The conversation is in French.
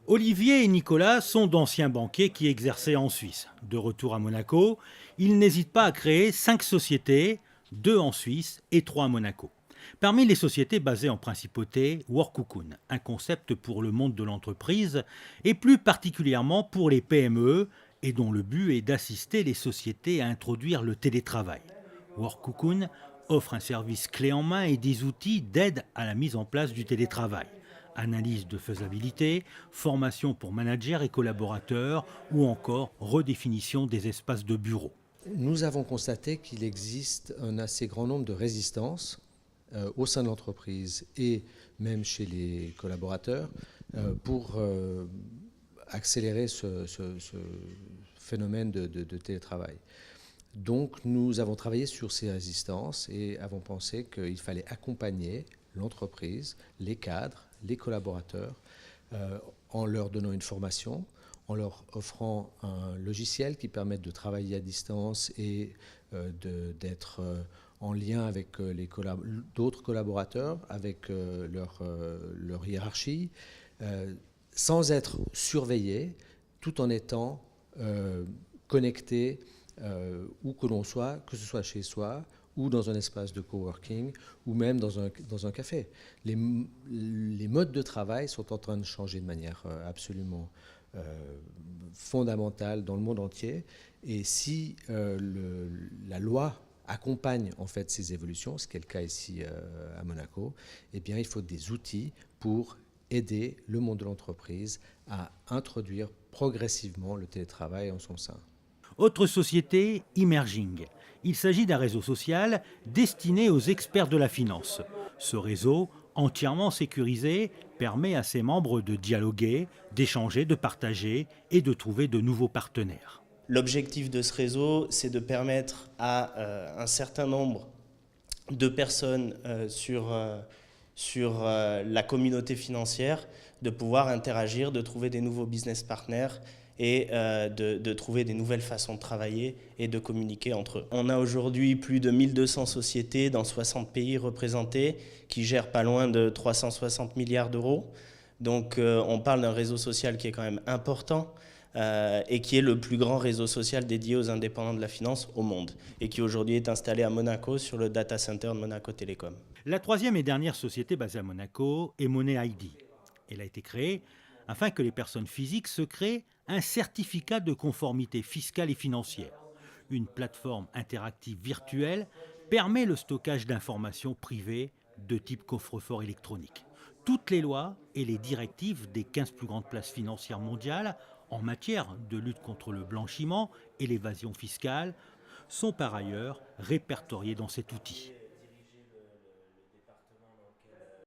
Olivier et Nicolas sont d'anciens banquiers qui exerçaient en Suisse. De retour à Monaco, ils n'hésitent pas à créer 5 sociétés, 2 en Suisse et 3 à Monaco. Parmi les sociétés basées en principauté, Workcocoon, un concept pour le monde de l'entreprise et plus particulièrement pour les PME et dont le but est d'assister les sociétés à introduire le télétravail. Workcocoon offre un service clé en main et des outils d'aide à la mise en place du télétravail. Analyse de faisabilité, formation pour managers et collaborateurs ou encore redéfinition des espaces de bureau. Nous avons constaté qu'il existe un assez grand nombre de résistances au sein de l'entreprise et même chez les collaborateurs pour accélérer ce phénomène de télétravail. Donc nous avons travaillé sur ces résistances et avons pensé qu'il fallait accompagner l'entreprise, les cadres, les collaborateurs en leur donnant une formation, en leur offrant un logiciel qui permette de travailler à distance et d'être en lien avec d'autres collaborateurs, avec leur hiérarchie, sans être surveillés, tout en étant connectés où que l'on soit, que ce soit chez soi, ou dans un espace de coworking, ou même dans un café. Les modes de travail sont en train de changer de manière absolument fondamentale dans le monde entier. Et si la loi accompagne en fait ces évolutions, ce qui est le cas ici à Monaco, eh bien, il faut des outils pour aider le monde de l'entreprise à introduire progressivement le télétravail en son sein. Autre société, Emerging. Il s'agit d'un réseau social destiné aux experts de la finance. Ce réseau, entièrement sécurisé, permet à ses membres de dialoguer, d'échanger, de partager et de trouver de nouveaux partenaires. L'objectif de ce réseau, c'est de permettre à un certain nombre de personnes sur la communauté financière de pouvoir interagir, de trouver des nouveaux business partners et de trouver des nouvelles façons de travailler et de communiquer entre eux. On a aujourd'hui plus de 1200 sociétés dans 60 pays représentés qui gèrent pas loin de 360 milliards d'euros. Donc on parle d'un réseau social qui est quand même important et qui est le plus grand réseau social dédié aux indépendants de la finance au monde et qui aujourd'hui est installé à Monaco sur le data center de Monaco Télécom. La troisième et dernière société basée à Monaco est Money ID. Elle a été créée afin que les personnes physiques se créent un certificat de conformité fiscale et financière. Une plateforme interactive virtuelle permet le stockage d'informations privées de type coffre-fort électronique. Toutes les lois et les directives des 15 plus grandes places financières mondiales en matière de lutte contre le blanchiment et l'évasion fiscale sont par ailleurs répertoriées dans cet outil.